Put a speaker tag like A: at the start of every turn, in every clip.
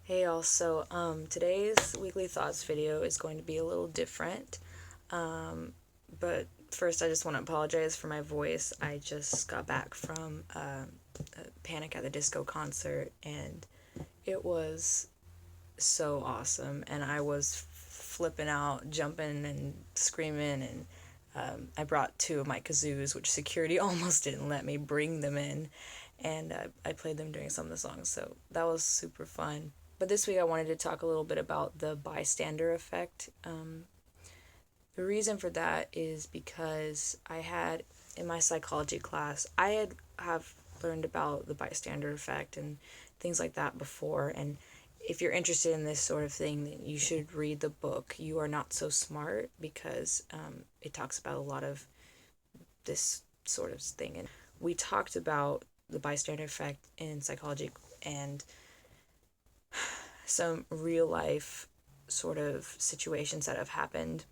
A: Hey y'all, so today's weekly thoughts video is going to be a little different. But first I just want to apologize for my voice. I just got back from a Panic at the Disco concert and it was so awesome, and I was flipping out, jumping and screaming, and I brought two of my kazoos, which security almost didn't let me bring them in, and I played them during some of the songs, so that was super fun. But this week I wanted to talk a little bit about the bystander effect. The reason for that is because I had in my psychology class, have learned about the bystander effect and things like that before. And if you're interested in this sort of thing, then you should read the book You Are Not So Smart, because it talks about a lot of this sort of thing. And we talked about the bystander effect in psychology and some real life sort of situations that have happened.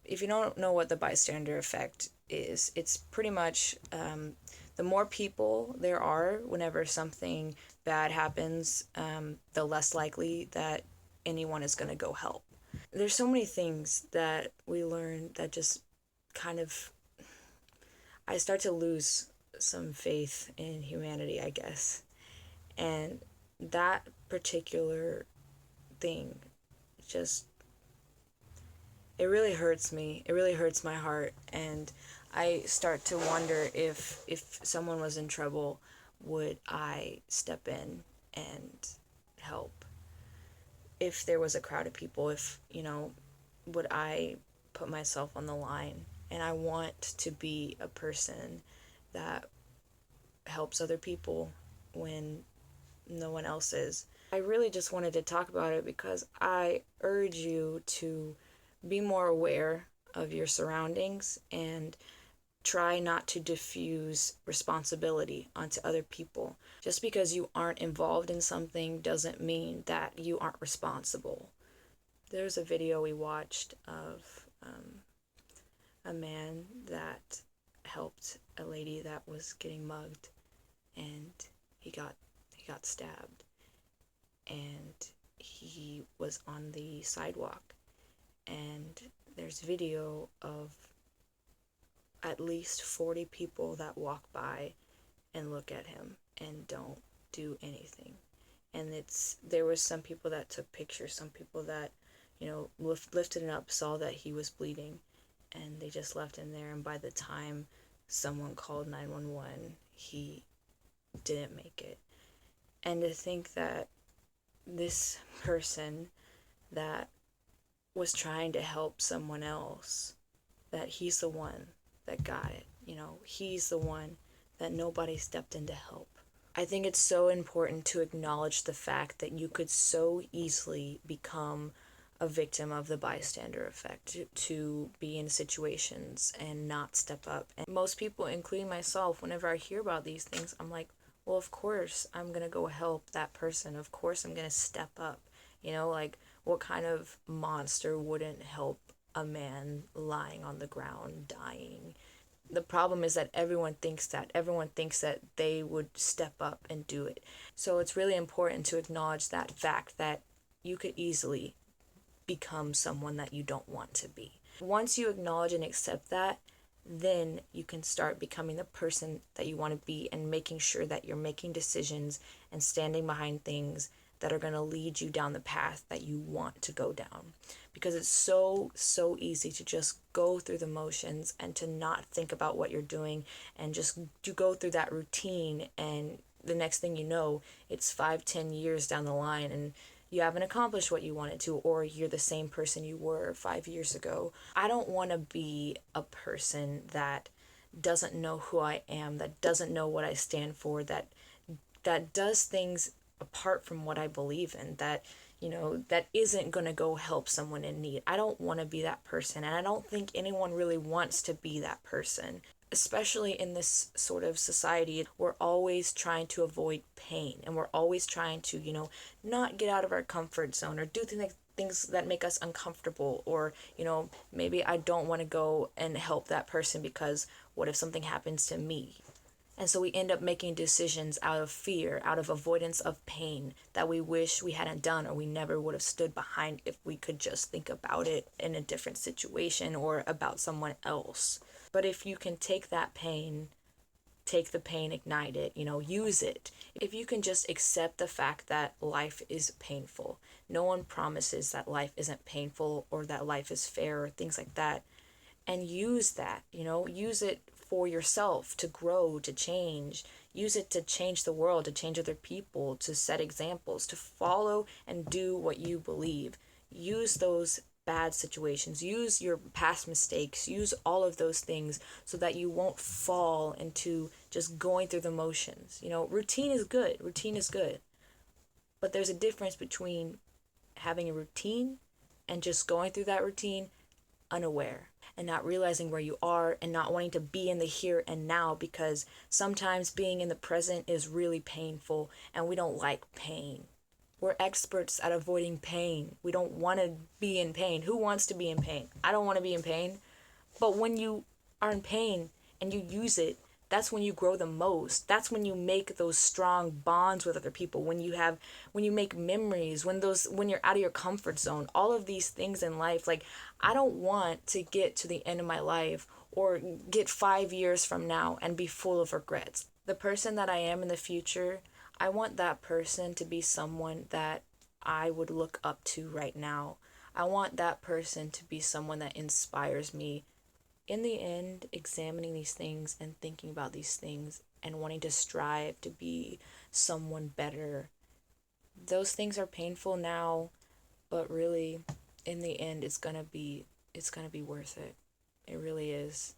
A: If you don't know what the bystander effect is, it's pretty much the more people there are whenever something bad happens, the less likely that anyone is going to go help. There's so many things that we learn that just kind of, I start to lose some faith in humanity, I guess. And that particular thing just, it really hurts me. It really hurts my heart, and I start to wonder if someone was in trouble, would I step in and help? If there was a crowd of people, if, would I put myself on the line? And I want to be a person that helps other people when no one else is. I really just wanted to talk about it because I urge you to be more aware of your surroundings and try not to diffuse responsibility onto other people. Just because you aren't involved in something doesn't mean that you aren't responsible. There's a video we watched of a man that helped a lady that was getting mugged, and he got stabbed, and he was on the sidewalk, and there's video of at least 40 people that walk by and look at him and don't do anything. And there was some people that took pictures, some people that, lifted him up, saw that he was bleeding, and they just left him there. And by the time someone called 911, he didn't make it. And to think that this person that was trying to help someone else, that he's the one that got it. He's the one that nobody stepped in to help. I think it's so important to acknowledge the fact that you could so easily become a victim of the bystander effect, to be in situations and not step up. And most people, including myself, whenever I hear about these things, I'm like, well, of course I'm going to go help that person. Of course I'm going to step up. Like, what kind of monster wouldn't help a man lying on the ground dying? The problem is that everyone thinks that they would step up and do it. So it's really important to acknowledge that fact that you could easily become someone that you don't want to be. Once you acknowledge and accept that, then you can start becoming the person that you want to be, and making sure that you're making decisions and standing behind things that are going to lead you down the path that you want to go down. Because it's so easy to just go through the motions and to not think about what you're doing, and just to go through that routine, and the next thing you know, it's 5-10 years down the line and you haven't accomplished what you wanted to, or you're the same person you were 5 years ago. I don't want to be a person that doesn't know who I am, that doesn't know what I stand for, that does things apart from what I believe in, that isn't going to go help someone in need. I don't want to be that person, and I don't think anyone really wants to be that person. Especially in this sort of society, we're always trying to avoid pain, and we're always trying to, not get out of our comfort zone, or do things that make us uncomfortable, or, maybe I don't want to go and help that person because what if something happens to me? And so we end up making decisions out of fear, out of avoidance of pain that we wish we hadn't done or we never would have stood behind if we could just think about it in a different situation or about someone else. But if you can take the pain, ignite it, use it. If you can just accept the fact that life is painful, no one promises that life isn't painful or that life is fair or things like that, and use that, use it for yourself to grow, to change. Use it to change the world, to change other people, to set examples, to follow and do what you believe. Use those bad situations, use your past mistakes, use all of those things so that you won't fall into just going through the motions. Routine is good. Routine is good. But there's a difference between having a routine and just going through that routine unaware and not realizing where you are and not wanting to be in the here and now, because sometimes being in the present is really painful and we don't like pain. We're experts at avoiding pain. We don't want to be in pain. Who wants to be in pain? I don't want to be in pain. But when you are in pain and you use it, that's when you grow the most. That's when you make those strong bonds with other people. When you make memories, when you're out of your comfort zone. All of these things in life, like, I don't want to get to the end of my life or get 5 years from now and be full of regrets. The person that I am in the future, I want that person to be someone that I would look up to right now. I want that person to be someone that inspires me. In the end, examining these things and thinking about these things and wanting to strive to be someone better, those things are painful now, but really, in the end, it's gonna be worth it. It really is.